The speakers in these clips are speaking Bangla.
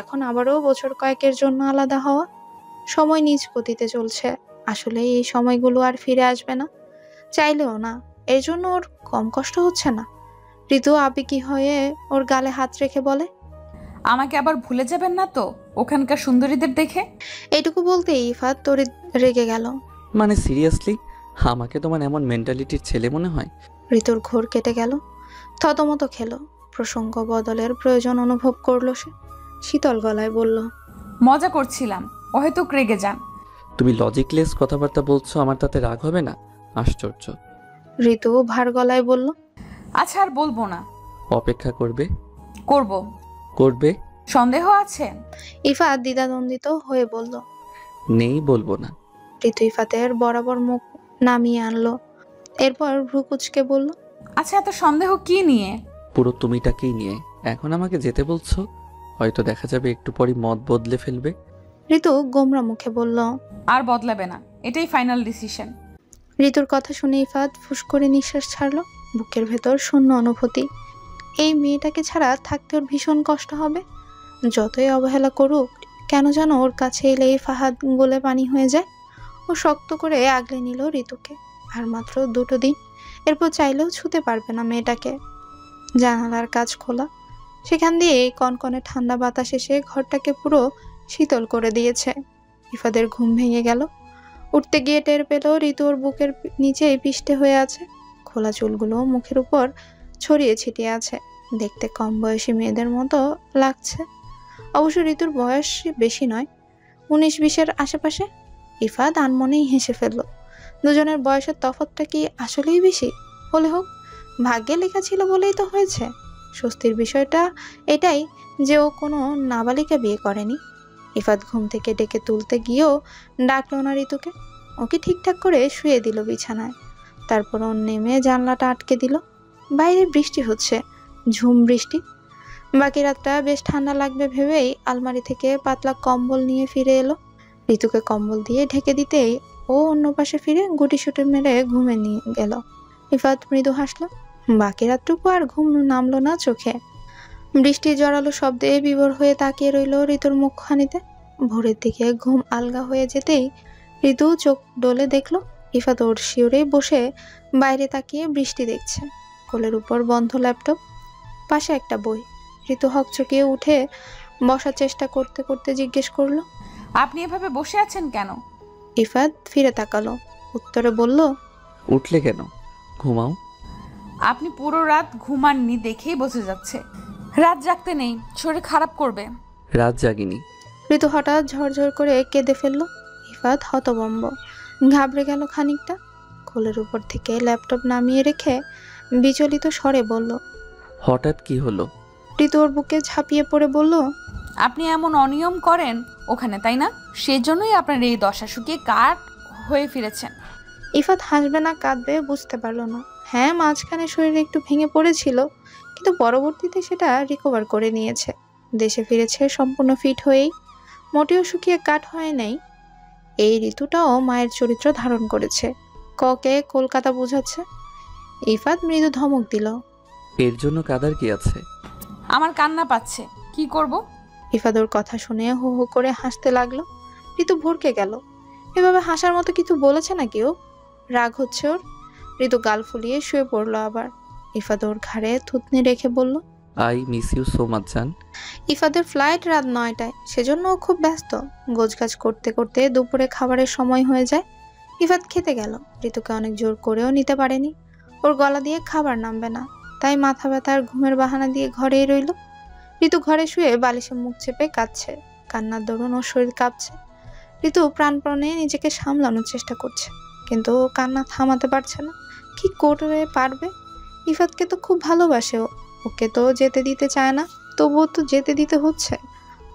এখন আবারও বছর কয়েকের জন্য আলাদা হওয়া। সময় নিজ গতিতে চলছে। আসলে এই সময়গুলো আর ফিরে আসবে না, চাইলেও না। এর জন্য ওর কম কষ্ট হচ্ছে না। ঋতু আবেগী হয়ে ওর গালে হাত রেখে বলে, আমাকে আবার ভুলে যাবেন না তো ওখানকার সুন্দরীদের দেখে? এইটুকু বলতেই ইফাত তোরে রেগে গেল। মানে সিরিয়াসলি, আমাকে তোমার এমন মেন্টালিটির ছেলে মনে হয়? ঋতুর ঘোর কেটে গেল, থতমত খেলো। প্রসঙ্গ বদলের প্রয়োজন অনুভব করলো সে। শীতল গলায় বলল, মজা করছিলাম, ও হয়তো রেগে যান। তুমি লজিকলেস কথাবার্তা বলছো, আমার তাতে রাগ হবে না? আশ্চর্য। ঋতু ভার গলায় বলল, আচ্ছা আর বলবো না। অপেক্ষা করবে? করব। করবে? সন্দেহ আছে? ইফাত দ্বিধাদ্বন্দ্বিত হয়ে বলল। নেই, বলবো না। ঋতু ইফাতের বরাবর মুখ নামিয়ে আনলো। এরপর ভ্রু কুঁচকে বলল, আচ্ছা এত সন্দেহ কি নিয়ে? পুরো তুমিটাকেই নিয়ে। এখন আমাকে যেতে বলছো? হয়তো দেখা যাবে একটু পরই মত বদলে ফেলবে। ঋতু গোমরা মুখে বলল, আর বদলাবে না, এটাই ফাইনাল ডিসিশন। ঋতুর কথা শুনে ইফাত ফুস করে নিঃশ্বাস ছাড়লো। বুকের ভেতর শূন্য অনুভূতি। এই মেয়েটাকে ছাড়া থাকতে ওর ভীষণ কষ্ট হবে। যতই অবহেলা করুক কেন যেন ওর কাছে এলেই ফাহাদ গলে পানি হয়ে যায়। ও শক্ত করে আগলে নিল ঋতুকে। আর মাত্র 2টো দিন, এরপর চাইলেও ছুতে পারবে না মেয়েটাকে। জানালার কাজ খোলা, সেখান দিয়ে কনকনে ঠান্ডা বাতাস এসে ঘরটাকে পুরো শীতল করে দিয়েছে। ইফাদের ঘুম ভেঙে গেল। উঠতে গিয়ে টের পেল ঋতু ওর বুকের নিচে পিষ্টে হয়ে আছে। খোলা চুলগুলো মুখের উপর ছড়িয়ে ছিটিয়ে আছে। দেখতে কম বয়সী মেয়েদের মতো লাগছে। অবশ্য ঋতুর বয়স বেশি নয়, 19-20-এর আশেপাশে। ইফাত আনমনেই হেসে ফেলল। দুজনের বয়সের তফাৎটা কি আসলেই বেশি? হলে হোক, ভাগ্যে লেখা ছিল বলেই তো হয়েছে। স্বস্তির বিষয়টা এটাই যে ও কোনো নাবালিকা বিয়ে করেনি। ইফাত ঘুম থেকে ডেকে তুলতে গিয়েও ডাকলো না ঋতুকে। ওকে ঠিকঠাক করে শুয়ে দিল বিছানায়। তারপর ও নেমে জানলাটা আটকে দিল। বাইরে বৃষ্টি হচ্ছে, ঝুম বৃষ্টি। বাকি রাতটা বেশ ঠান্ডা লাগবে ভেবেই আলমারি থেকে পাতলা কম্বল নিয়ে ফিরে এলো। ঋতুকে কম্বল দিয়ে ঢেকে দিতেই ও অন্য পাশে ফিরে গুটিসুটি মেরে ঘুমে নিয়ে গেল। ইফাত মৃদু হাসলো। বাকি রাতটুকু আর ঘুম নামলো না চোখে। বৃষ্টি জড়ালো শব্দে বিভোর হয়ে তাকিয়ে রইল ঋতুর মুখখানিতে। ভোরের দিকে ঘুম আলগা হয়ে যেতেই ঋতু চোখ ডলে দেখলো ইফাত ওর শিওরে বসে বাইরে তাকিয়ে বৃষ্টি দেখছে। কোলের উপর বন্ধ ল্যাপটপ, পাশে একটা বই। ঋতু হকচকিয়ে উঠে বসার চেষ্টা করতে করতে জিজ্ঞেস করলো, আপনি এভাবে বসে আছেন কেন? ইফাত ফিরে তাকালো। উত্তরে বলল, উঠলে কেন? ঘুমাও। আপনি পুরো রাত ঘুমাননি দেখেই বোঝা যাচ্ছে। রাত জাগতে নেই, শরীর খারাপ করবে। রাত জাগিনি। ঋতু হঠাৎ ঝরঝর করে কেঁদে ফেললো। ইফাত হতভম্ব, ঘাবড়ে গেল খানিকটা। কোলের উপর থেকে ল্যাপটপ নামিয়ে রেখে বিচলিত স্বরে বলল, হঠাৎ কি হলো? ঋতু ওর বুকে ঝাঁপিয়ে পড়ে বলল, আপনি এমন অনিয়ম করেন ওখানে, তাই না? সেই জন্যই আপনার এই দশা, শুকিয়ে কাঠ হয়ে ফিরেছেন। ইফাত হাসবে না কাঁদবে বুঝতে পারলো না। হ্যাঁ, মাঝখানে শরীর একটু ভেঙে পড়েছিল, কিন্তু পরবর্তীতে সেটা রিকভার করে নিয়েছে। দেশে ফিরেছে সম্পূর্ণ ফিট হয়েই। মোটেও শুকিয়ে কাঠ হয় নাই। এই ঋতুটাও মায়ের চরিত্র ধারণ করেছে। ককে কলকাতা বোঝাচ্ছে। ইফাত মৃদু ধমক দিল। এর জন্য কাদার কি আছে? আমার কান্না পাচ্ছে, কি করব? ইফাত ওর কথা শুনে হু হু করে হাসতে লাগলো। ঋতু ভরকে গেল। এভাবে হাসার মতো কিছু বলেছে নাকি ও? রাগ হচ্ছে ওর। ঋতু গাল ফুলিয়ে শুয়ে পড়লো আবার। ইফাত ওর ঘাড়ে থুতনি রেখে বলল, I miss you so much জান। ইফাদের ফ্লাইট রাত 9টায়, সেজন্য ও খুব ব্যস্ত। গোছগাছ করতে করতে দুপুরে খাবারের সময় হয়ে যায়। ইফাত খেতে গেল। ঋতুকে অনেক জোর করেও নিতে পারেনি। ওর গলা দিয়ে খাবার নামবে না, তাই মাথা ব্যথার ঘুমের বাহানা দিয়ে ঘরেই রইল। ঋতু ঘরে শুয়ে বালিশে মুখ চেপে কাঁদছে। কান্নার দরুন ওর শরীর কাঁপছে। ঋতু প্রাণপণে নিজেকে সামলানোর চেষ্টা করছে, কিন্তু ও কান্না থামাতে পারছে না। কি করে পারবে? ইফাতকে তো খুব ভালোবাসে ও। ওকে তো যেতে দিতে চায় না, তবুও তো যেতে দিতে হচ্ছে।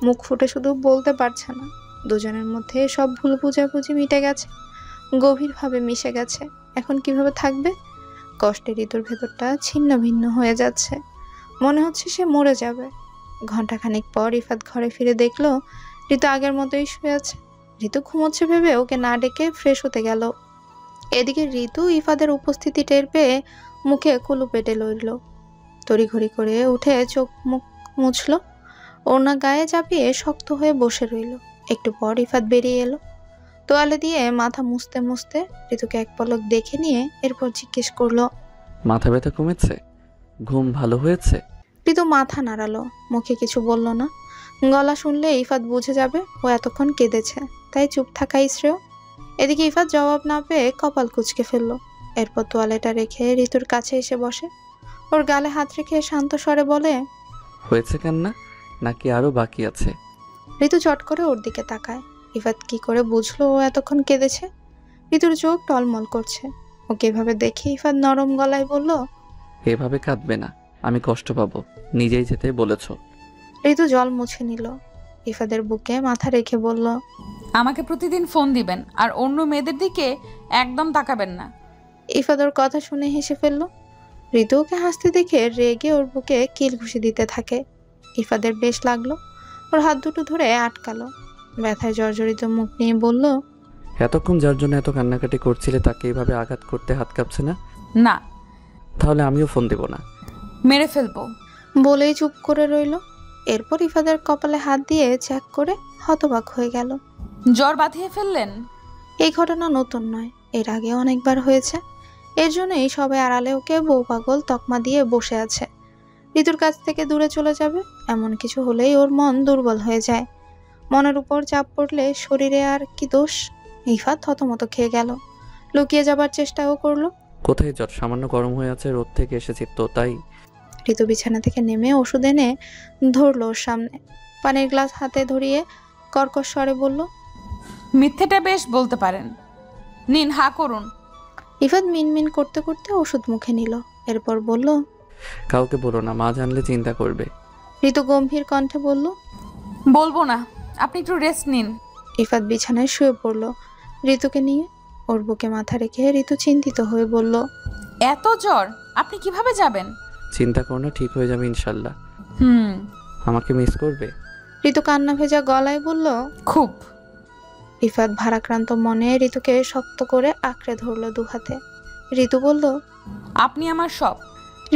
মুখ ফুটে শুধু বলতে পারছে না। দুজনের মধ্যে সব ভুল বুঝাবুঝি মিটে গেছে, গভীরভাবে মিশে গেছে। এখন কিভাবে থাকবে? কষ্টে ঋতুর ভেতরটা ছিন্ন ভিন্ন হয়ে যাচ্ছে। মনে হচ্ছে সে মরে যাবে। ঘন্টাখানিক পর ইফাত ঘরে ফিরে দেখলো ঋতু আগের মতোই শুয়ে আছে। ঋতু ঘুমোচ্ছে ভেবে ওকে না ডেকে ফ্রেশ হতে গেল। এদিকে ঋতু ইফাদের উপস্থিতি টের পেয়ে মুখে কুলু পেটে লইল। তড়িঘড়ি করে উঠে চোখ মুখ মুছল, ওড়না গায়ে চাপিয়ে শক্ত হয়ে বসে রইল। একটু পর ইফাত বেরিয়ে এলো, তোয়ালে দিয়ে মাথা মুছতে মুছতে ঋতুকে এক পলক দেখে নিয়ে এরপর জিজ্ঞেস করলো, মাথা ব্যথা কমেছে? ঘুম ভালো হয়েছে? ঋতু মাথা নাড়ালো, মুখে কিছু বলল না। গলা শুনলে ইফাত বুঝে যাবে ও এতক্ষণ কেঁদেছে, তাই চুপ থাকাই শ্রেয়। এদিকে ইফাত জবাব না পেয়ে কপাল কুঁচকে ফেললো। এরপর তোয়ালেটা রেখে ঋতুর কাছে এসে বসে, ওর গালে হাত রেখে শান্ত স্বরে বলে, হয়েছে কান্না নাকি আরো বাকি আছে? ঋতু চট করে ওর দিকে তাকায়। ইফাত কি করে বুঝলো ও এতক্ষণ কেঁদেছে? ঋতুর চোখ টলমল করছে। ওকে এভাবে দেখে ইফাত নরম গলায় বলল, এভাবে কাঁদবে না, আমি কষ্ট পাবো। নিজেই যেতে বলেছো। ঋতু জল মুছে নিল, ইফাদের বুকে মাথা রেখে বলল, আমাকে প্রতিদিন ফোন দিবেন আর অন্য মেয়েদের দিকে একদম তাকাবেন না। ইফাদ ওর কথা শুনে হেসে ফেলল। ঋতু ওকে হাসতে দেখে রেগে ওর বুকে কিল ঘুষি দিতে থাকে। ইফাদের বেশ লাগলো, ওর হাত দুটো ধরে আটকালো। ব্যথায় জর্জরিত মুখ নিয়ে বলল, এতক্ষণ যার জন্য এত কান্নাকাটি করছিলে তাকে এইভাবে আঘাত করতে হাত কাঁপছে না? না। তাহলে আমিও ফোন দেব না। মেরে ফেলবো। বলেই চুপ করে রইল। এরপর ইফাদের কপালে হাত দিয়ে চেক করে হতবাক হয়ে গেল। জ্বর বাঁধিয়ে ফেললেন? এই ঘটনা নতুন নয়, এর আগে অনেকবার হয়েছে। এর জন্যই সবাই আড়ালে ওকে বউ পাগল তকমা দিয়ে বসে আছে। ঋতুর কাছ থেকে দূরে চলে যাবে এমন কিছু হলেই ওর মন দুর্বল হয়ে যায়। মনের উপর চাপ পড়লে শরীরে আর কি দোষ? ইফাত থতমত খেয়ে গেল, লুকিয়ে যাবার চেষ্টাও করলো। কোথায় জ্বর? সামান্য গরম হয়ে আছে, রোদ থেকে এসেছি তো তাই। ঋতু বিছানা থেকে নেমে ওষুধ এনে ধরলো ওর সামনে, পানির গ্লাস হাতে ধরিয়ে কর্কশ স্বরে বলল, মিথ্যেটা বেশ বলতে পারেন, নিন হা করুন। ইফাত মিনমিন করতে করতে ওষুধ মুখে নিল। এরপর বলল, কাউকে বলো না, মা জানলে চিন্তা করবে। ঋতু গম্ভীর কণ্ঠে বলল, বলবো না, আপনি একটু রেস্ট নিন। ইফাত বিছানায় শুয়ে পড়ল ঋতুকে নিয়ে। ওর বুকে মাথা রেখে ঋতু চিন্তিত হয়ে বলল, এত জ্বর, আপনি কিভাবে যাবেন? চিন্তা করো না, ঠিক হয়ে যাবে ইনশাল্লাহ। আমাকে মিস করবে? ঋতু কান্না ভেজা গলায় বলল, খুব। ইফাত ভারাক্রান্ত মনে ঋতুকে শক্ত করে আঁকড়ে ধরলো দু হাতে। ঋতু বলল, আপনি আমার সব।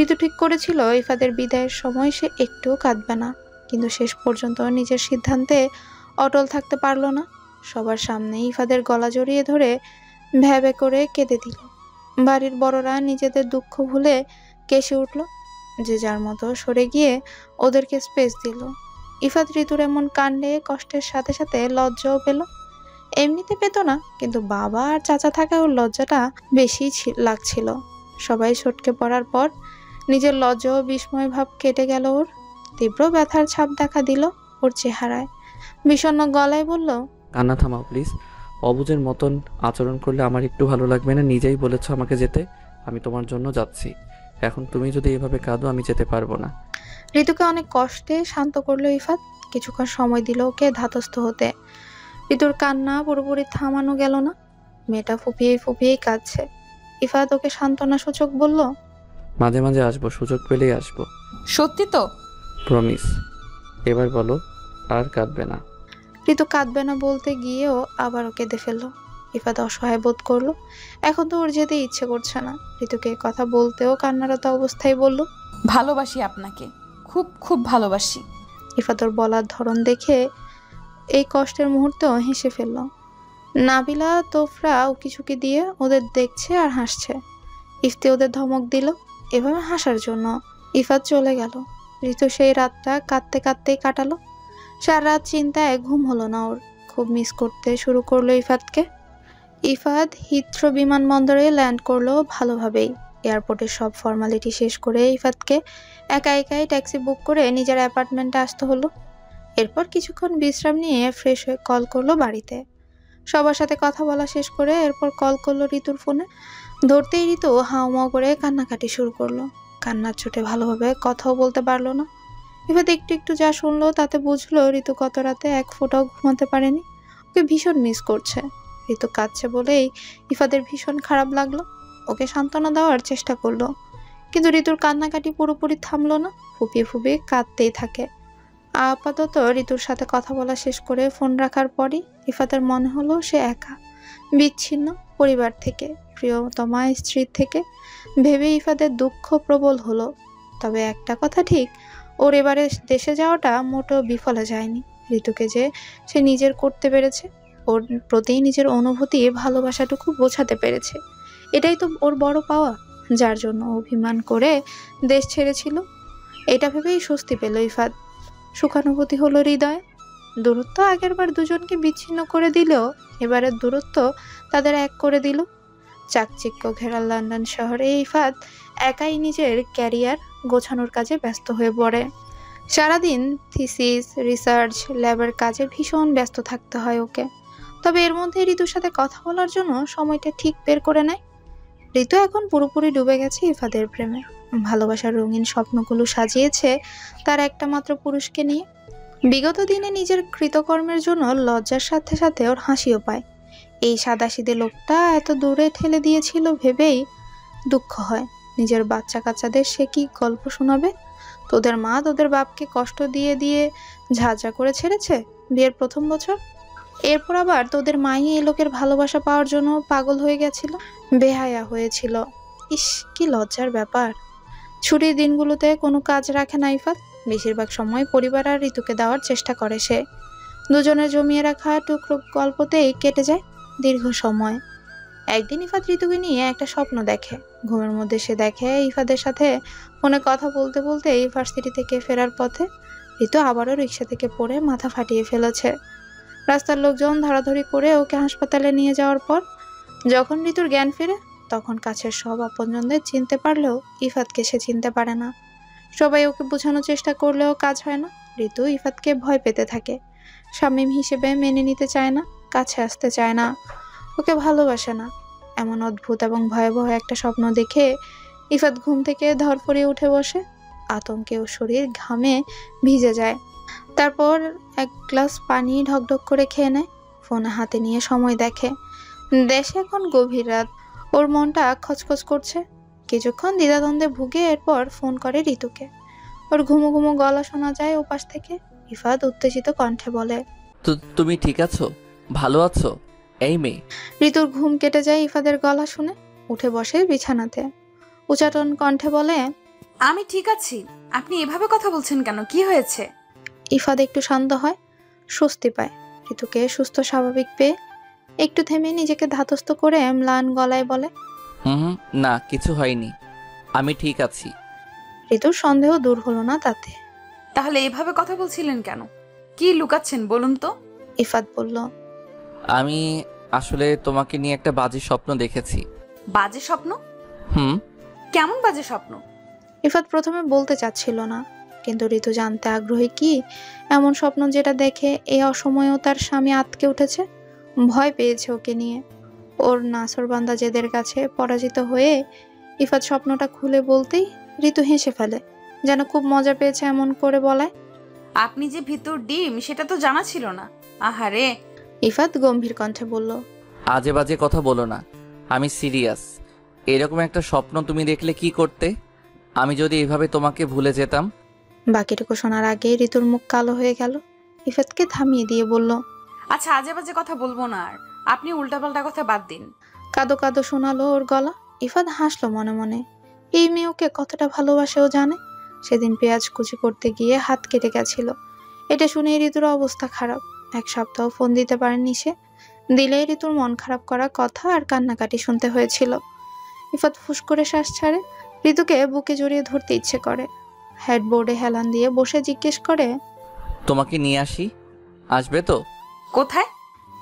ঋতু ঠিক করেছিল ইফাদের বিদায়ের সময় সে একটুও কাঁদবে না, কিন্তু শেষ পর্যন্ত নিজের সিদ্ধান্তে অটল থাকতে পারল না। সবার সামনে ইফাদের গলা জড়িয়ে ধরে ভ্যাবে করে কেঁদে দিল। বাড়ির বড়রা নিজেদের দুঃখ ভুলে কেসে উঠল, যে যার মতো সরে গিয়ে ওদেরকে স্পেস দিল। ইফাত ঋতুর এমন কাণ্ডে কষ্টের সাথে সাথে লজ্জাও পেল। এমনিতে পেত না, কিন্তু বাবা আর চাচা থাকায় ওর লজ্জাটা বেশি লাগছিল। সবাই সটকে পড়ার পর নিজের লজ্জা ও বিস্ময় ভাব কেটে গেল ওর। তীব্র ব্যথার ছাপ দেখা দিল ওর চেহারায়। বিষণ্ণ গলায় বলল, কান্না থামাও প্লিজ। অবুঝের মতন আচরণ করলে আমার একটু ভালো লাগবে না। নিজেই বলেছো আমাকে যেতে, আমি তোমার জন্য যাচ্ছি। এখন তুমি যদি এভাবে কাঁদো আমি যেতে পারবো না। ঋতুকে অনেক কষ্টে শান্ত করলো ইফাত। কিছুক্ষণ সময় দিল ওকে ধাতস্থ হতে। ঋতুর কান্না পুরোপুরি থামানো গেল না, মেয়েটা ফুপিয়ে ফুপিয়েই কাঁদছে। ইফাত ওকে সান্ত্বনা সূচক বলল, মাঝে মাঝে আসবো, সুযোগ পেলেই আসবো। সত্যি তো? প্রমিস। এবার বলো আর কাঁদবে না। ঋতু কাঁদবে না বলতে গিয়েও আবারও কেঁদে ফেললো। ইফাত অসহায় বোধ করলো, এখন তো ওর যেতে ইচ্ছে করছে না। ঋতুকে কথা বলতেও কান্নারত অবস্থায় বলল, ভালোবাসি আপনাকে, খুব খুব ভালোবাসি। ইফাত ওর বলার ধরন দেখে এই কষ্টের মুহূর্তেও হেসে ফেলল। নাবিলা তোফরা উকিঝুঁকি দিয়ে ওদের দেখছে আর হাসছে। ইফতি ওদের ধমক দিল এভাবে হাসার জন্য। ইফাত চলে গেল। ঋতু সেই রাতটা কাঁদতে কাঁদতেই কাটালো। সারা রাত চিন্তায় ঘুম হলো না ওর। খুব মিস করতে শুরু করলো ইফাতকে। ইফাত হিথ্রো বিমানবন্দরে ল্যান্ড করলো ভালোভাবেই। এয়ারপোর্টের সব ফর্মালিটি শেষ করে ইফাতকে একা একাই ট্যাক্সি বুক করে নিজের অ্যাপার্টমেন্টে আসতে হলো। এরপর কিছুক্ষণ বিশ্রাম নিয়ে ফ্রেশ হয়ে কল করলো বাড়িতে। সবার সাথে কথা বলা শেষ করে এরপর কল করলো ঋতুর ফোনে। ধরতেই ঋতু হাউমাউ করে কান্নাকাটি শুরু করলো। কান্নার চোটে ভালোভাবে কথাও বলতে পারলো না। ইফাত একটু একটু যা শুনলো তাতে বুঝলো ঋতু গত রাতে এক ফোঁটাও ঘুমাতে পারেনি, ওকে ভীষণ মিস করছে। ঋতু কাঁদছে বলেই ইফাদের ভীষণ খারাপ লাগলো। ওকে সান্ত্বনা দেওয়ার চেষ্টা করলো, কিন্তু ঋতুর কান্নাকাটি পুরোপুরি থামলো না, ফুপিয়ে ফুপিয়ে কাঁদতেই থাকে। আপাতত ঋতুর সাথে কথা বলা শেষ করে ফোন রাখার পরই ইফাতের মনে হলো সে একা, বিচ্ছিন্ন পরিবার থেকে, প্রিয়তমা স্ত্রীর থেকে। ভেবে ইফাতের দুঃখ প্রবল হলো। তবে একটা কথা ঠিক, ওর এবারে দেশে যাওয়াটা মোটেও বিফলে যায়নি। ঋতুকে যে সে নিজের করতে পেরেছে, ওর প্রতি নিজের অনুভূতি ভালোবাসাটুকু বোঝাতে পেরেছে, এটাই তো ওর বড় পাওয়া, যার জন্য অভিমান করে দেশ ছেড়েছিল। এটা ভেবেই স্বস্তি পেল ইফাত। সুখানুভূতি হলো হৃদয়ে। দূরত্ব আগেরবার দুজনকে বিচ্ছিন্ন করে দিলেও এবারের দূরত্ব তাদের এক করে দিল। চাকচিক্য ঘেরা লন্ডন শহরে ইফাত একাই নিজের ক্যারিয়ার গোছানোর কাজে ব্যস্ত হয়ে পড়ে। সারাদিন থিসিস, রিসার্চ, ল্যাবের কাজে ভীষণ ব্যস্ত থাকতে হয় ওকে। তবে এর মধ্যে ঋতুর সাথে কথা বলার জন্য সময়টা ঠিক বের করে নেয়। ঋতু এখন পুরোপুরি ডুবে গেছে ইফাদের প্রেমে। ভালোবাসার রঙিন স্বপ্নগুলো সাজিয়েছে তার একটা মাত্র পুরুষকে নিয়ে। বিগত দিনে নিজের কৃতকর্মের জন্য লজ্জার সাথে সাথে ওর হাসিও পায়। এই সাদাসিধে লোকটা এত দূরে ঠেলে দিয়েছিল ভেবেই দুঃখ হয়। নিজের বাচ্চা কাচ্চাদের সে কি গল্প শোনাবে? তোদের মা তোদের বাপকে কষ্ট দিয়ে দিয়ে ঝাঁঝরা করে ছেড়েছে বিয়ের প্রথম বছর। এরপর আবার তোদের মাই এই লোকের ভালোবাসা পাওয়ার জন্য পাগল হয়ে গেছিল, বেহায়া হয়েছিল। ইস, কি লজ্জার ব্যাপার। ছুটির দিনগুলোতে কোনো কাজ রাখে না ইফাত। বেশিরভাগ সময় পরিবার আর ঋতুকে দেওয়ার চেষ্টা করে সে। দুজনের জমিয়ে রাখা টুকরো গল্পতেই কেটে যায় দীর্ঘ সময়। একদিন ইফাত ঋতুকে নিয়ে একটা স্বপ্ন দেখে। ঘুমের মধ্যে সে দেখে ইফাদের সাথে ফোনে কথা বলতে বলতে ইউনিভার্সিটি থেকে ফেরার পথে ঋতু আবারও রিক্সা থেকে পড়ে মাথা ফাটিয়ে ফেলেছে। রাস্তার লোকজন ধরাধরি করে ওকে হাসপাতালে নিয়ে যাওয়ার পর যখন ঋতুর জ্ঞান ফিরে, তখন কাছের সব আপনজনদের চিনতে পারলেও ইফাতকে সে চিনতে পারে না। সবাই ওকে বোঝানোর চেষ্টা করলেও কাজ হয় না। ঋতু ইফাতকে ভয় পেতে থাকে, শামীম হিসেবে মেনে নিতে চায় না, কাছে আসতে চায় না, ওকে ভালোবাসে না। এমন অদ্ভুত এবং ভয়াবহ একটা স্বপ্ন দেখে ইফাত ঘুম থেকে ধরফরিয়ে উঠে বসে। আতঙ্কে ও শরীর ঘামে ভিজে যায়। তারপর এক গ্লাস পানি ঢকঢক করে খেয়ে নেয়। ফোন হাতে নিয়ে সময় দেখে। দেশে এখন গভীর রাত। ওর মনটা খচখচ করছে। কিছুক্ষণ দ্বিধাদ্বন্দ্বে ভুগে এরপর ফোন করে ঋতুকে। ওর ঘুমো ঘুমো গলা শোনা যায় ওপাশ থেকে। ইফাত উত্তেজিত কণ্ঠে বলে, তুমি ঠিক আছো? ভালো আছো এই মেয়ে? ঋতুর ঘুম কেটে যায় ইফাদের গলা শুনে। উঠে বসে বিছানাতে। উচাটন কণ্ঠে বলে, আমি ঠিক আছি। আপনি এভাবে কথা বলছেন কেন? কি হয়েছে? ইফাদ একটু শান্ত হয়, স্বস্তি পায়। ঋতুকে সুস্থ স্বাভাবিক পেয়ে একটু থেমে নিজেকে ধাতস্থ করে ম্লান গলায় বলে, হুম, না কিছু হয়নি, আমি ঠিক আছি। ঋতুর সন্দেহ দূর হলো না তাতে। তাহলে এভাবে কথা বলছিলেন কেন? কি লুকাচ্ছেন বলুন তো? ইফাত বলল, আমি আসলে তোমাকে নিয়ে একটা বাজে স্বপ্ন দেখেছি। বাজে স্বপ্ন? হুম। কেমন বাজে স্বপ্ন? ইফাত প্রথমে বলতে চাচ্ছিল না, কিন্তু ঋতু জানতে আগ্রহী কি এমন স্বপ্ন যেটা দেখে এই অসময়েও তার স্বামী আঁতকে উঠেছে, ভয় পেয়েছে ওকে নিয়ে। ওর নাসরবান্দা জেদের কাছে পরাজিত হয়ে ইফাত স্বপ্নটা খুলে বলতেই ঋতু হেসে ফেলে, যেন খুব মজা পেয়েছে এমন করে বলায়। আপনি যে ভিতর ডিম সেটা তো জানা ছিল না। আহারে। ইফাত গম্ভীর কণ্ঠে বলল, আজে বাজে কথা বলো না, আমি সিরিয়াস। এরকম একটা স্বপ্ন তুমি দেখলে কি করতে? আমি যদি এভাবে তোমাকে ভুলে যেতাম। বাকিটুকু শোনার আগে ঋতুর মুখ কালো হয়ে গেল। ইফাতকে থামিয়ে দিয়ে বলল, আচ্ছা, আজে বাজে কথা বলবো না আর। আপনি উল্টাপাল্টা কথা বাদ দিন। কাঁদো কাঁদো শোনালো ওর গলা। ইফাত হাসলো মনে মনে। এই মেয়ে ওকে কতটা ভালোবাসে ও জানে। সেদিন পেঁয়াজ কুচি করতে গিয়ে হাত কেটে গেছিল। এটা শুনে ঋতুর অবস্থা খারাপ। এক সপ্তাহ ফোন দিতে পারেনি সে। দিলেই ঋতুর মন খারাপ করা কথা আর কান্নাকাটি শুনতে হয়েছিল। ইফাত ফুস করে শ্বাস ছাড়ে। ঋতুকে বুকে জড়িয়ে ধরতে ইচ্ছে করে। হেডবোর্ডে হেলান দিয়ে বসে জিজ্ঞেস করে, তোমাকে নিয়ে আসি, আসবে তো? কোথায়?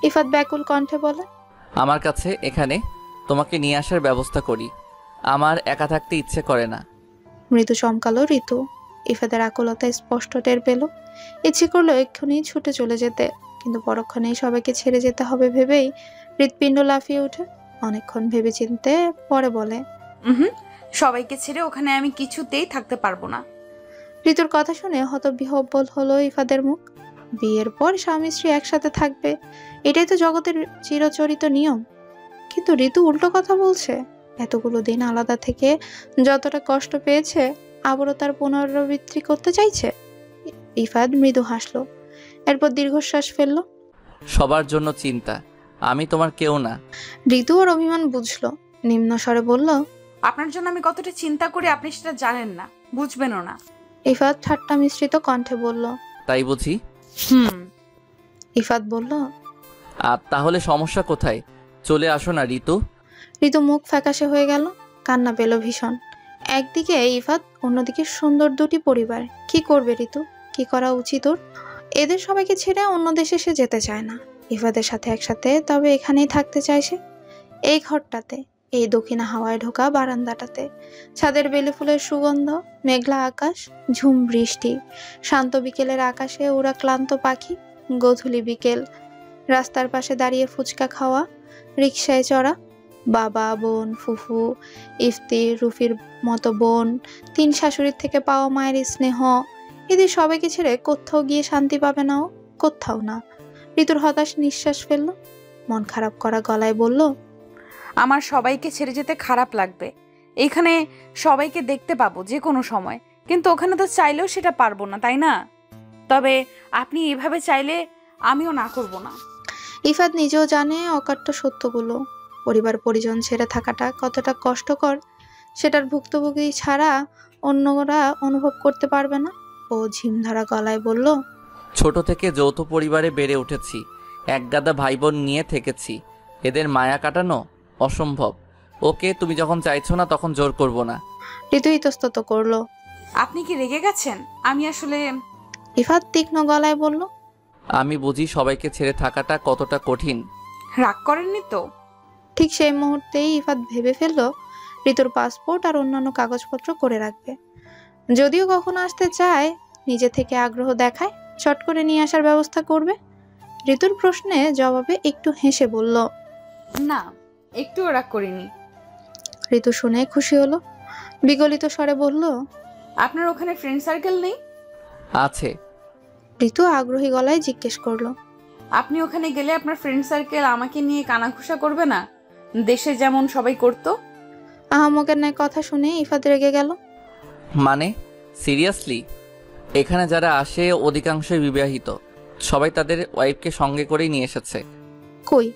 ইফাত ব্যাকুল কণ্ঠে বলে, আমার কাছে, এখানে তোমাকে নিয়ে আসার ব্যবস্থা করি। আমার একা থাকতে ইচ্ছে করে না। মৃদু চমকালো ঋতু। ইফাদের আকুলতা স্পষ্ট টের পেল। ইচ্ছে করলো এক্ষুনি ছুটে চলে যেতে, কিন্তু পরক্ষণেই সবাইকে ছেড়ে যেতে হবে ভেবেই হৃৎপিণ্ড লাফিয়ে ওঠে। অনেকক্ষণ ভেবে চিনতে পরে বলে, হুম, সবাইকে ছেড়ে ওখানে আমি কিছুতেই থাকতে পারবো না। ঋতুর কথা শুনে হতবিহ্বল হলো ইফাদের মুখ। বিয়ের পর স্বামী স্ত্রী একসাথে থাকবে, এটাই তো জগতের চিরচরিত নিয়ম। কিন্তু ঋতু উল্টো কথা বলছে। এতগুলো দিন আলাদা থেকে যতটা কষ্ট পেয়েছে আবারও তার পুনরাবৃত্তি করতে চাইছে। ইফাদ মৃদু হাসলো, এরপর দীর্ঘশ্বাস ফেললো। সবার জন্য চিন্তা, আমি তোমার কেউ না। ঋতু ওর অভিমান বুঝলো, নিম্ন স্বরে বলল, আপনার জন্য আমি কতটা চিন্তা করি আপনি সেটা জানেন না। বুঝবেনও না। ইফাত ঠাট্টা মিশ্রিত কণ্ঠে বলল। তাই বুঝি। হুম। ইফাত বলল। আর তাহলে সমস্যা কোথায়? চলে আসো না ঋতু। ঋতু মুখ ফ্যাকাশে হয়ে গেল, কান্না পেল ভীষণ। একদিকে ইফাত, অন্যদিকে সুন্দর দুটি পরিবার। কি করবে ঋতু? কি করা উচিত ওর? এদের সবাইকে ছেড়ে অন্য দেশে সে যেতে চায় না, ইফাতের সাথে একসাথে তবে এখানেই থাকতে চায় সে। এই ঘরটাতে, এই দক্ষিণা হাওয়ায় ঢোকা বারান্দাটাতে, ছাদের বেলি ফুলের সুগন্ধ, মেঘলা আকাশ, ঝুম বৃষ্টি, শান্ত বিকেলের আকাশে ওরা ক্লান্ত পাখি, গোধূলি বিকেল, রাস্তার পাশে দাঁড়িয়ে ফুচকা খাওয়া, রিকশায় চড়া, বাবা, বোন, ফুফু, ইফতি, রুফির মতো বোন, তিন শাশুড়ির থেকে পাওয়া মায়ের স্নেহ, এদের সবাইকে ছেড়ে কোথাও গিয়ে শান্তি পাবে না ও, কোথাও না। ঋতুর হতাশ নিঃশ্বাস ফেলল, মন খারাপ করা গলায় বলল। আমার সবাইকে ছেড়ে যেতে খারাপ লাগবে। এইখানে সবাইকে দেখতে পাবো যে কোনো সময়, কিন্তু ওখানে তো চাইলেও সেটা পারবো না, তাই না? তবে আপনি এভাবে চাইলে আমিও না করব না। ইফাত নিজেও জানে অকাট্য সত্যগুলো। পরিবার পরিজন ছেড়ে থাকাটা কতটা কষ্টকর সেটার ভুক্তভোগী ছাড়া অন্যরা অনুভব করতে পারবে না। ও ঝিমধরা গলায় বলল। ছোট থেকে যৌথ পরিবারে বেড়ে উঠেছি, এক গাদা ভাই বোন নিয়ে থেকেছি, এদের মায়া কাটানো অসম্ভব। ওকে, তুমি যখন চাইছো না তখন জোর করব না। ঋতু ইতস্তত করলো। আপনি কি রেগে গেছেন? আমি আসলে ইফাত তীক্ষ্ণ গলায় বলল। আমি বুঝি সবাইকে ছেড়ে থাকাটা কতটা কঠিন। রাগ করেননি তো? ঠিক সেই মুহূর্তেই ইফাত ভেবে ফেলল ঋতুর পাসপোর্ট আর অন্যান্য কাগজপত্র করে রাখবে। যদিও কখনো আসতে চায়, নিজে থেকে আগ্রহ দেখায়, চট করে নিয়ে আসার ব্যবস্থা করবে। ঋতুর প্রশ্নে জবাবে একটু হেসে বলল। না, একটুও রাগ করিনি। ঋতু শুনে খুশি হলো, বিগলিত স্বরে বলল। আপনার ওখানে ফ্রেন্ড সার্কেল নেই? আছে। ঋতু আগ্রহী গলায় জিজ্ঞেস করলো। আপনি ওখানে গেলে আপনার ফ্রেন্ড সার্কেল আমাকে নিয়ে কানাঘুষা করবে না, দেশে যেমন সবাই করতো? আহামকের ন্যায় কথা শুনে ইফাত রেগে গেল। মানে সিরিয়াসলি? এখানে যারা আসে অধিকাংশই বিবাহিত, সবাই তাদের ওয়াইফকে সঙ্গে করেই নিয়ে এসেছে। কই,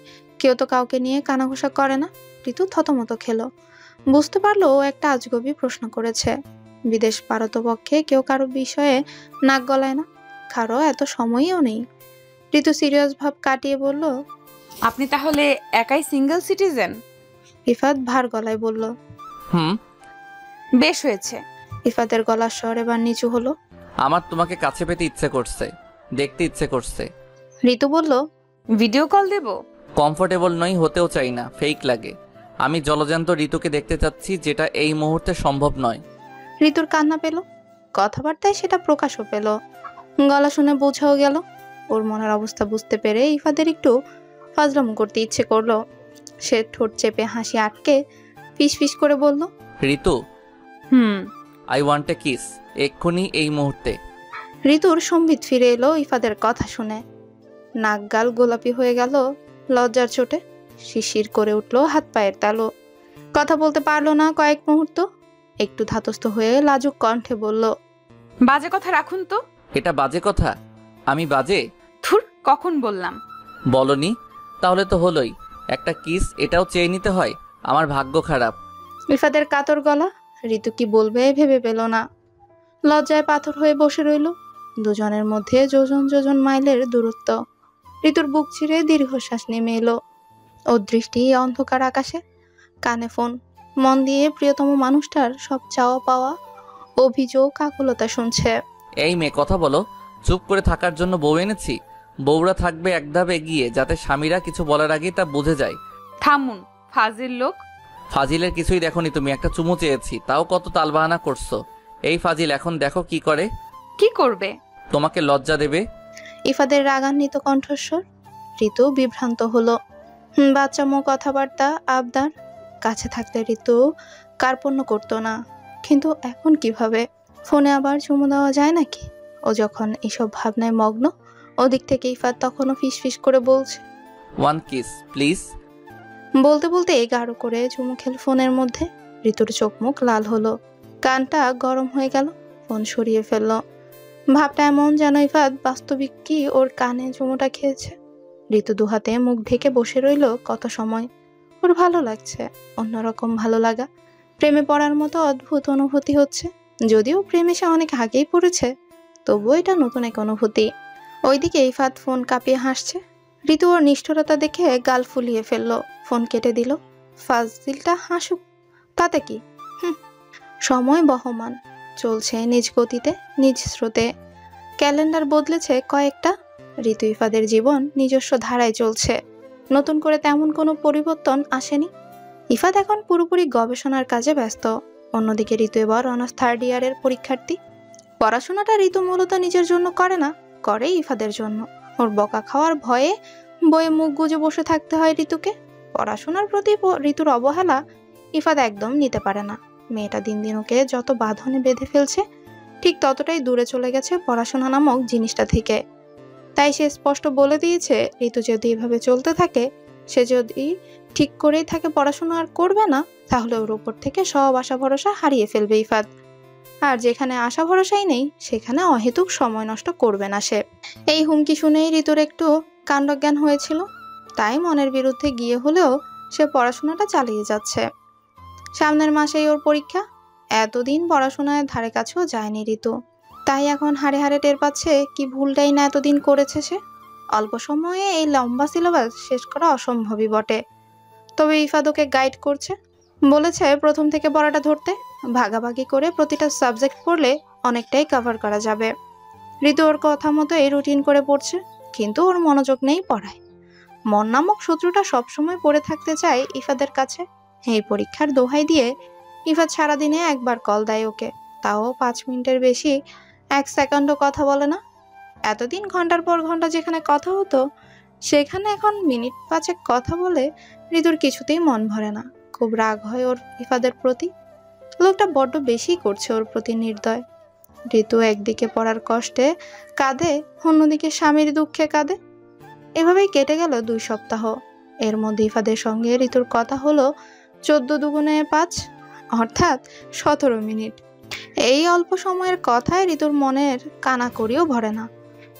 কেউ তো কাউকে নিয়ে কানাঘুষা করে না। ঋতু থতমত খেলো, বুঝতে পারলো ও একটা আজগবি প্রশ্ন করেছে। বিদেশ পারতপক্ষে কেউ কারো বিষয়ে নাক গলায় না, কারো এত সময়ও নেই। ঋতু সিরিয়াস ভাব কাটিয়ে বলল। আপনি তাহলে একাই সিঙ্গেল সিটিজেন? ইফাত ভার গলায় বলল। হুম। বেশ হয়েছে। ইফাতের গলার স্বর এবার নিচু হলো। আমার তোমাকে কাছে পেতে ইচ্ছে করছে, দেখতে ইচ্ছে করছে। ঋতু বলল। ভিডিও কল দেব? কমফোর্টেবল নই, হতেও চাই না, ফেক লাগে। আমি জলজান্ত ঋতুকে দেখতে চাচ্ছি, যেটা এই মুহূর্তে সম্ভব নয়। ঋতুর কান্না পেল, কথাবার্তায় সেটা প্রকাশও পেল। গলা শুনে বোঝাও গেল। ওর মনের অবস্থা বুঝতে পেরে ইফাদের একটু ফাজলামো করতে ইচ্ছে করলো। সে ঠোঁট চেপে হাসি আটকে ফিস ফিস করে বলল। ঋতু, হুম। আই ওয়ান্ট এ কিস, এক্ষুনি, এই মুহূর্তে। ঋতুর সম্বিত ফিরে এলো ইফাদের কথা শুনে। নাক গাল গোলাপি হয়ে গেল লজ্জার চোটে, শিশির করে উঠলো হাত পায়ের তালু। কথা বলতে পারলো না কয়েক মুহূর্ত। একটু ধাতস্থ হয়ে লাজুক কণ্ঠে বলল। বাজে কথা রাখুন তো। এটা বাজে কথা? আমি বাজে? থুর, কখন বললাম? বলনি? তাহলে তো হলোই। একটা কিস, এটাও চেয়ে নিতে হয়? আমার ভাগ্য খারাপ। ইফাদের কাতর গলা। ঋতু কি বলবে ভেবে পেল না, লজ্জায় পাথর হয়ে বসে রইল। দুজনের মধ্যে যোজন যোজন মাইলের দূরত্ব। ঋতুর বুক ছিঁড়ে দীর্ঘশ্বাস নেমে এলো। ওর দৃষ্টি অন্ধকার আকাশে, কানে ফোন, মন দিয়ে প্রিয়তম মানুষটার সব চাওয়া পাওয়া, অভিযোগ, আকুলতা শুনছে। এই মেয়ে, কথা বলো। চুপ করে থাকার জন্য বউ এনেছি। বউরা থাকবে এক ধাপ এগিয়ে, যাতে স্বামীরা কিছু বলার আগেই তা বুঝে যায়। থামুন, ফাজিল লোক। ফাজিলের কিছুই দেখোনি তুমি, একটা চুমু চেয়েছি, তাও কত তালবাহানা করছো। এই ফাজিল এখন দেখো কি করে। কি করবে? তোমাকে লজ্জা দেবে। ইফাদের রাগান্বিত কণ্ঠস্বর। ঋতু বিভ্রান্ত হলো। বাচ্চামো কথাবার্তা, আবদার, কাছে থাকলে ঋতু কার্পণ্য করতো না, কিন্তু এখন কিভাবে? ফোনে আবার চুমু দেওয়া যায় নাকি? ও যখন এসব ভাবনায় মগ্ন, ওদিক থেকে ইফাত তখনও ফিসফিস করে বলছে। One kiss please. বলতে বলতে গাঢ় করে চুমু খেল ফোনের মধ্যে। ঋতুর চোখ মুখ লাল হলো, কানটা গরম হয়ে গেল, ফোন সরিয়ে ফেললো। ভাবটা এমন যেন ইফাত বাস্তবিক কি ওর কানে চুমুটা খেয়েছে। ঋতু দুহাতে মুখ ঢেকে বসে রইল কত সময়। ওর ভালো লাগছে, অন্যরকম ভালো লাগা, প্রেমে পড়ার মতো অদ্ভুত অনুভূতি হচ্ছে। যদিও প্রেম এসে অনেক আগেই পড়েছে, তবুও এটা নতুন এক অনুভূতি। ওইদিকে ইফাত ফোন কাঁপিয়ে হাসছে। ঋতু ওর নিষ্ঠুরতা দেখে গাল ফুলিয়ে ফেললো, ফোন কেটে দিল। ফাজিলটা হাসুক, তাতে কি। সময় বহমান চলছে নিজ গতিতে, নিজ স্রোতে। ক্যালেন্ডার বদলেছে কয়েকটা। ঋতু ইফাদের জীবন নিজস্ব ধারায় চলছে, নতুন করে তেমন কোনো পরিবর্তন আসেনি। ইফাদ এখন পুরোপুরি গবেষণার কাজে ব্যস্ত। অন্যদিকে ঋতু এবার অনার্স 3rd ইয়ারের পরীক্ষার্থী। পড়াশোনাটা ঋতু মূলত নিজের জন্য করে না, করে ইফাদের জন্য। ওর বকা খাওয়ার ভয়ে বইয়ে মুখ গুজে বসে থাকতে হয় ঋতুকে। পড়াশোনার প্রতি ঋতুর অবহেলা ইফাদ একদম নিতে পারে না। মেয়েটা দিন দিন ওকে যত বাঁধনে বেঁধে ফেলছে, ঠিক ততটাই দূরে চলে গেছে পড়াশোনা নামক জিনিসটা থেকে। তাই সে স্পষ্ট বলে দিয়েছে, ঋতু যদি এভাবে চলতে থাকে, সে যদি ঠিক করেই থাকে পড়াশোনা আর করবে না, তাহলে ওর উপর থেকে সব আশা ভরসা হারিয়ে ফেলবে ইফাদ। আর যেখানে আশা ভরসাই নেই, সেখানে অহেতুক সময় নষ্ট করবে না সে। এই হুমকি শুনেই ঋতুর একটু কাণ্ডজ্ঞান হয়েছিল। তাই মনের বিরুদ্ধে গিয়ে হলেও সে পড়াশোনাটা চালিয়ে যাচ্ছে। সামনের মাসেই ওর পরীক্ষা। এতদিন পড়াশোনায় ধারে কাছেও যায়নি ঋতু, তাই এখন হাড়ে হাড়ে টের পাচ্ছে কি ভুলটাই না এতদিন করেছে সে। অল্প সময়ে এই লম্বা সিলেবাস শেষ করা অসম্ভবই বটে। তবে ইফাদ ওকে গাইড করছে, বলেছে প্রথম থেকে পড়াটা ধরতে, ভাগাভাগি করে প্রতিটা সাবজেক্ট পড়লে অনেকটাই কভার করা যাবে। ঋতু ওর কথা মতো এই রুটিন করে পড়ছে, কিন্তু ওর মনোযোগ নেই পড়ায়। মন নামক শত্রুটা সবসময় পড়ে থাকতে চায় ইফাদের কাছে। এই পরীক্ষার দোহাই দিয়ে ইফাদ সারাদিনে একবার কল দেয় ওকে, তাও 5 মিনিটের বেশি 1 সেকেন্ডও কথা বলে না। এতদিন ঘন্টার পর ঘন্টা যেখানে কথা হতো, সেখানে এখন মিনিট 5 কথা বলে ঋতুর কিছুতেই মন ভরে না। খুব রাগ হয় ওর ইফাদের প্রতি। লোকটা বড্ড বেশি করছে ওর প্রতি নির্দয়। ঋতু একদিকে পড়ার কষ্টে কাঁদে, অন্যদিকে স্বামীর দুঃখে কাঁদে। এভাবেই কেটে গেল 2 সপ্তাহ। এর মধ্যে ইফাদের সঙ্গে ঋতুর কথা হলো 14 দুগুণে 5, অর্থাৎ 17 মিনিট। এই অল্প সময়ের কথায় ঋতুর মনের কানাকড়িও ভরে না।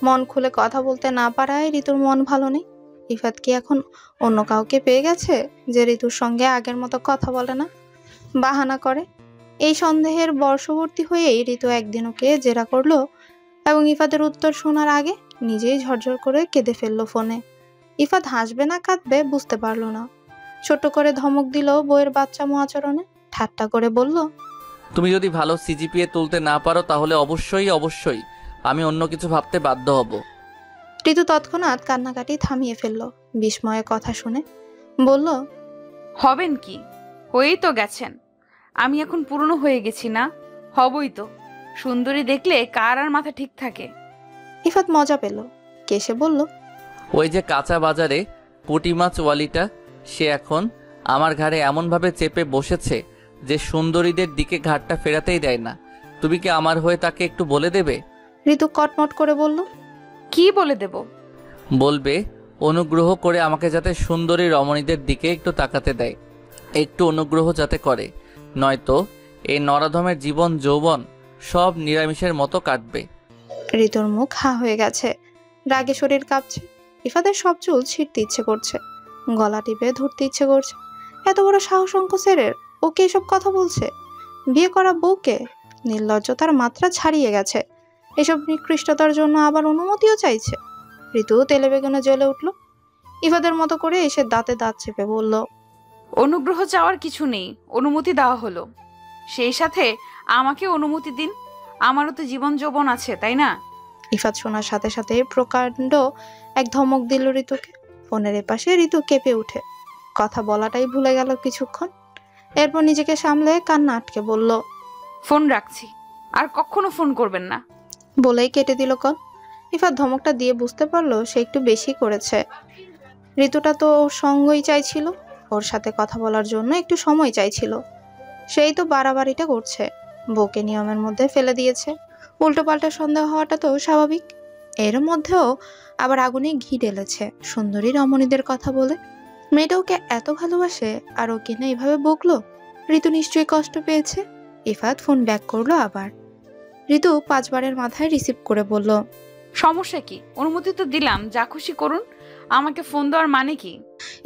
মন খুলে কথা বলতে না পারায় ঋতুর মন ভালো নেই। ইফাত কি এখন অন্য কাউকে পেয়ে গেছে যে ঋতুর সঙ্গে আগের মতো কথা বলে না, বাহানা করে? এই সন্দেহের বর্ষবর্তী হয়েই ঋতু একদিন ওকে জেরা করলো এবং ইফাদের উত্তর শোনার আগে নিজেই ঝরঝর করে কেঁদে ফেললো ফোনে। ইফাত হাসবে না কাঁদবে বুঝতে পারলো না। ছোট্ট করে ধমক দিল বইয়ের বাচ্চামো আচরণে, ঠাট্টা করে বলল, তুমি যদি ভালো সিজিপিএ তুলতে না পারো তাহলে অবশ্যই আমি অন্য কিছু ভাবতে বাধ্য হব। ঋতু তৎক্ষণাৎ কান্নাকাটি থামিয়ে ফেললো বিস্ময়ে কথা শুনে। বলল, হবেন কি, হয়েই তো গেছেন। আমি এখন পুরনো হয়ে গেছি না? হবই তো। সুন্দরী দেখলে কার আর মাথা ঠিক থাকে? ইফাত মজা পেল, কেসে বলল, ওই যে কাঁচা বাজারে পুঁটি মাছ ওয়ালিটা, সে এখন আমার ঘাড়ে এমনভাবে চেপে বসেছে যে সুন্দরীদের দিকে ঘাটটা ফেরাতেই দেয় না। তুমি কি আমার হয়ে তাকে একটু বলে দেবে? ঋতু কটমট করে বলল, কি বলে দেব? বলবে অনুগ্রহ করে আমাকে যাতে সুন্দরী রমণীদের দিকে একটু তাকাতে দেয়, একটু অনুগ্রহ যাতে করে, নয়তো এই নরাধমের জীবন যৌবন সব নিরামিষের মতো কাটবে। ঋতুর মুখ হা হয়ে গেছে, রাগে শরীর কাঁপছে। ইফাদের সব চুল ছিঁড়তে ইচ্ছে করছে, গলা টিপে ধরতে ইচ্ছে করছে। এত বড় সাহস অঙ্কুশের, ওকে এসব কথা বলছে? বিয়ে করা বউকে? নির্লজ্জতার মাত্রা ছাড়িয়ে গেছে। এসব নিকৃষ্টতার জন্য আবার অনুমতিও চাইছে। ঋতু তেলে বেগুনে জ্বলে উঠল। ইফাদের মতো করে এসে দাঁতে দাঁত চেপে বলল, অনুগ্রহ চাওয়ার কিছু নেই, অনুমতি দেওয়া হলো। সেই সাথে আমাকে অনুমতি দিন, আমারও তো জীবন যৌবন আছে, তাই না? ইফাত শোনার সাথে সাথে প্রকাণ্ড এক ধমক দিল ঋতুকে। ফোনের এপাশে ঋতু কেঁপে উঠে কথা বলাটাই ভুলে গেল কিছুক্ষণ। এরপর নিজেকে সামলে কান্না আটকে বলল, ফোন রাখছি, আর কখনো ফোন করবেন না। বলেই কেটে দিল কল। ইফাত ধমকটা দিয়ে বুঝতে পারলো সে একটু বেশি করেছে। ঋতুটা তো ওর সঙ্গই চাইছিল, ওর সাথে কথা বলার জন্য একটু সময় চাইছিল। সেই তো বাড়াবাড়িটা করছে, বউকে নিয়মের মধ্যে ফেলে দিয়েছে। উল্টো পাল্টা সন্দেহ হওয়াটা তো স্বাভাবিক। এর মধ্যেও আবার আগুনে ঘি ঢেলেছে সুন্দরী রমণীদের কথা বলে। মেয়েটা ওকে এত ভালোবাসে, আর ওকে না এভাবে বকলো। ঋতু নিশ্চয়ই কষ্ট পেয়েছে। ইফাত ফোন ব্যাক করলো আবার। ঋতু 5 বারের মাথায় রিসিভ করে বলল, সমস্যা কি? অনুমতি তো দিলাম, যা খুশি করুন। আমাকে ফোন দেওয়ার মানে কি?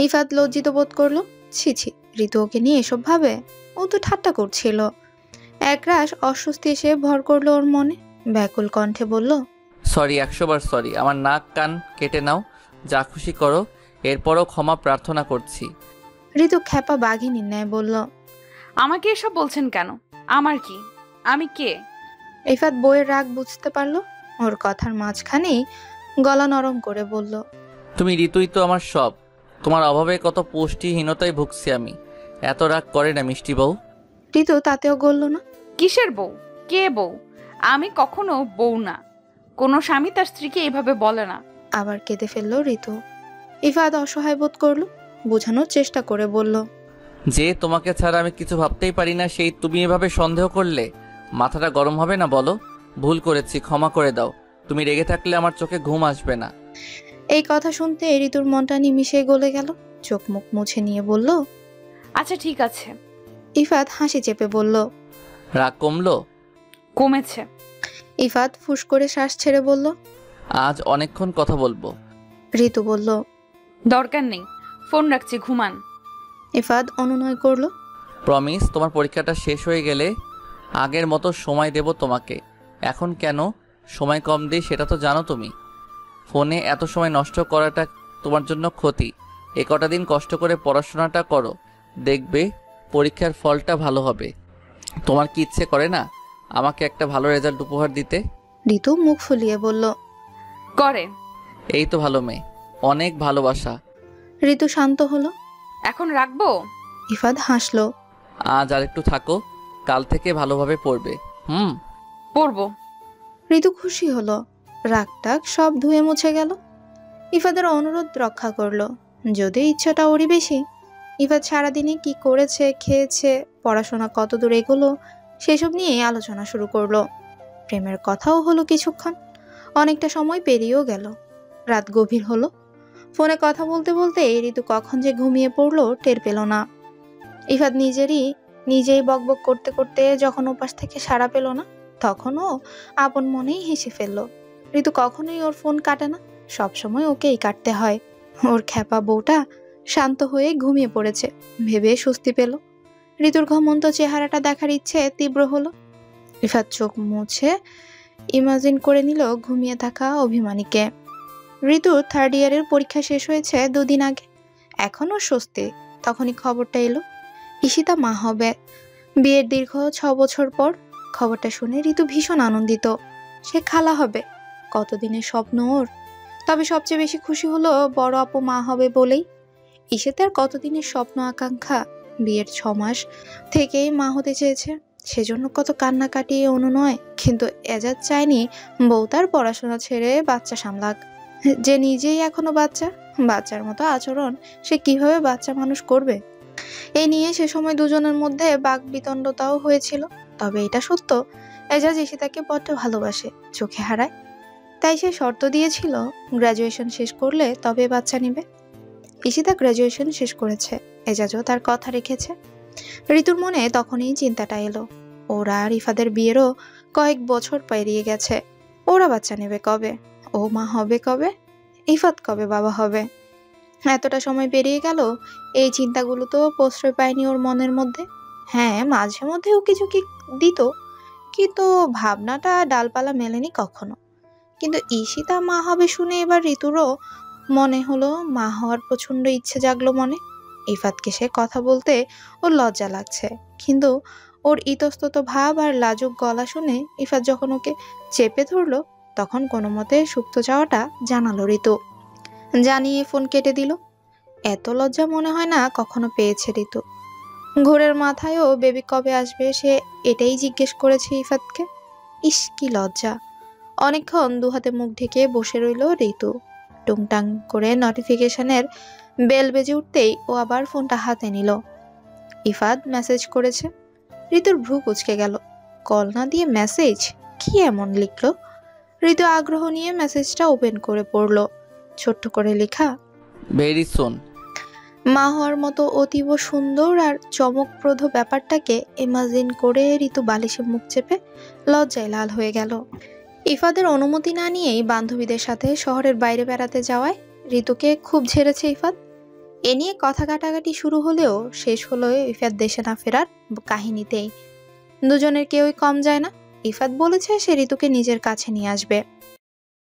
ইফাত লজ্জিত বোধ করলো। ছি ছি, ঋতু ওকে নিয়ে এসব ভাবে? ও তো ঠাট্টা করছিল। একরাশ অস্বস্তি এসে ভর করলো ওর মনে। ব্যাকুল কণ্ঠে বলল, সরি, 100 বার সরি। আমার নাক কান কেটে নাও, যা খুশি করো, এরপরও ক্ষমা প্রার্থনা করছি। ঋতু খ্যাপা বাঘিনীর ন্যায় বলল। আমাকে এসব বলছেন কেন? আমার কি? আমি কে? ইফাত বইয়ের রাগ বুঝতে পারলো। ওর কথার মাঝখানেই গলা নরম করে বলল, তুমি ঋতুই তো আমার সব। তোমার অভাবে কত পুষ্টিহীনতায় ভুগছি আমি। এত রাগ করে না মিষ্টি বউ। ঋতু তাতেও গলল না। কিসের বউ? কে বউ? আমি কখনো বউ না। কোনো স্বামী তার স্ত্রীকে এইভাবে বলে না। আবার কেঁদে ফেললো ঋতু। ইফাত অসহায় বোধ করলো, বোঝানোর চেষ্টা করে বলল, যে তোমাকে ছাড়া আমি কিছু ভাবতেই পারি না, সেই তুমি এভাবে সন্দেহ করলে মাথাটা গরম হবে না বলো? ভুল করেছি, ক্ষমা করে দাও। তুমি রেগে থাকলে আমার চোখে ঘুম আসবে না। এই কথা শুনতে ঋতুর মনটা নিমিষে গলে গেল। চোখ মুখ মুছে নিয়ে বলল, আচ্ছা ঠিক আছে। ইফাত হাসি চেপে বলল, রাগ কমলো? কমেছে। ইফাত ফুস করে শ্বাস ছেড়ে বলল, আজ অনেকক্ষণ কথা বলবো। ঋতু বলল, দরকার নেই, ফোন রাখছি, ঘুমান। ইফাত অনুনয় করলো। প্রমিস, তোমার পরীক্ষাটা শেষ হয়ে গেলে আগের মতো সময় দেব তোমাকে। এখন কেন সময় কম দিই সেটা তো জানো তুমি। ফোনে এত সময় নষ্ট করাটা তোমার জন্য ক্ষতি। এ কটা দিন কষ্ট করে পড়াশোনাটা করো, দেখবে পরীক্ষার ফলটা ভালো হবে। তোমার কি ইচ্ছে করে না আমাকে একটা ভালো রেজাল্ট উপহার দিতে? ঋতু মুখ ফুলিয়ে বলল, করে। এই তো ভালো মেয়ে, অনেক ভালোবাসা। ঋতু শান্ত হলো। এখন রাখবো? ইফাত হাসলো। আজ আর একটু থাকো, কাল থেকে ভালোভাবে পড়বে। পড়বো। ঋতু খুশি হলো। রাগটাগ সব ধুয়ে মুছে গেল। ইফাদের অনুরোধ রক্ষা করলো, যদিও ইচ্ছাটা ওরই বেশি। ইফাত সারাদিনে কি করেছে, খেয়েছে, পড়াশোনা কতদূর এগোলো, সেসব নিয়ে আলোচনা শুরু করলো। প্রেমের কথাও হলো কিছুক্ষণ। অনেকটা সময় পেরিয়েও গেল। রাত গভীর হলো। ফোনে কথা বলতে বলতে ঋতু কখন যে ঘুমিয়ে পড়লো টের পেল না। ইফাত নিজেই বকবক করতে করতে যখন ওপাশ থেকে সাড়া পেল না, তখনও আপন মনেই হেসে ফেললো। ঋতু কখনোই ওর ফোন কাটে না, সবসময় ওকেই কাটতে হয়। ওর খ্যাপা বউটা শান্ত হয়ে ঘুমিয়ে পড়েছে ভেবে স্বস্তি পেল। ঋতুর ঘুমন্ত চেহারাটা দেখার ইচ্ছে তীব্র হলো। ইফাত চোখ মুছে ইমাজিন করে নিল ঘুমিয়ে থাকা অভিমানীকে। ঋতুর 3rd ইয়ারের পরীক্ষা শেষ হয়েছে 2 দিন আগে। এখনও স্বস্তি। তখনই খবরটা এলো, ঈশিতা মা হবে। বিয়ের দীর্ঘ 6 বছর পর। খবরটা শুনে ঋতু ভীষণ আনন্দিত। সে খালা হবে, কতদিনের স্বপ্ন ওর। তবে সবচেয়ে বেশি খুশি হলো বড় আপু মা হবে বলেই। ঈশিতার কতদিনের স্বপ্ন আকাঙ্ক্ষা, বিয়ের 6 মাস থেকেই মা হতে চেয়েছে। সেজন্য কত কান্নাকাটি অনুনয়, কিন্তু এজাজ চায়নি বউ তার পড়াশোনা ছেড়ে বাচ্চা সামলাক। যে নিজেই এখনো বাচ্চার মতো আচরণ, সে কিভাবে বাচ্চা মানুষ করবে? এই নিয়ে সে সময় দুজনের মধ্যে বাকবিতণ্ডতাও হয়েছিল। তবে এটা সত্য, এজাজ ঈশিতাকে বড্ড ভালোবাসে, চোখে হারায়। তাই সে শর্ত দিয়েছিল গ্র্যাজুয়েশন শেষ করলে তবে বাচ্চা নিবে। ঈশিতা গ্র্যাজুয়েশন শেষ করেছে, এজাজও তার কথা রেখেছে। ঋতুর মনে তখনই চিন্তাটা এলো, ওরা আর ইফাদের বিয়েরও কয়েক বছর পেরিয়ে গেছে। ওরা বাচ্চা নেবে কবে? ও মা হবে কবে? ইফাত কবে বাবা হবে? এতটা সময় পেরিয়ে গেল, এই চিন্তাগুলো তো প্রশ্রয় পায়নি ওর মনের মধ্যে। হ্যাঁ, মাঝে মধ্যে উকি ঝুঁকি দিত, কিন্তু ভাবনাটা ডালপালা মেলেনি কখনো। কিন্তু ঈশিতা মা হবে শুনে এবার ঋতুরও মনে হলো মা হওয়ার প্রচন্ড ইচ্ছে জাগলো মনে। ইফাতকে সে কথা বলতে ওর লজ্জা লাগছে, কিন্তু ওর ইতস্তত ভাব আর লাজুক গলা শুনে ইফাত যখন ওকে চেপে ধরলো, তখন কোনো মতে সুপ্ত চাওয়াটা জানালো ঋতু। জানিয়ে ফোন কেটে দিল। এত লজ্জা মনে হয় না কখনো পেয়েছে ঋতু। ঘোরের মাথায়ও বেবি কবে আসবে সে এটাই জিজ্ঞেস করেছে ইফাতকে। ইস কি লজ্জা! অনেকক্ষণ 2 হাতে মুখ ঢেকে বসে রইল ঋতু। টুংটাং করে নোটিফিকেশনের বেল বেজে উঠতেই ও আবার ফোনটা হাতে নিল। ইফাত মেসেজ করেছে। ঋতুর ভ্রু কুঁচকে গেল। কল না দিয়ে মেসেজ, কি এমন লিখলো? ঋতু আগ্রহ নিয়ে মেসেজটা ওপেন করে পড়ল। ছোট্ট করে লেখা, ভেরি সুন। মা হওয়ার মতো অতীব সুন্দর আর চমকপ্রদ ব্যাপারটাকে ইমাজিন করে ঋতু বালিশে মুখ চেপে লজ্জায় লাল হয়ে গেল। ইফাদের অনুমতি না নিয়েই বান্ধবীদের সাথে শহরের বাইরে বেড়াতে যাওয়ায় ঋতুকে খুব ঝেড়েছে ইফাত। এ নিয়ে কথা কাটাকাটি শুরু হলেও শেষ হলো ইফাত দেশে না ফেরার কাহিনীতেই। দুজনের কেউই কম যায় না। ইফাত বলেছে সে ঋতুকে নিজের কাছে নিয়ে আসবে।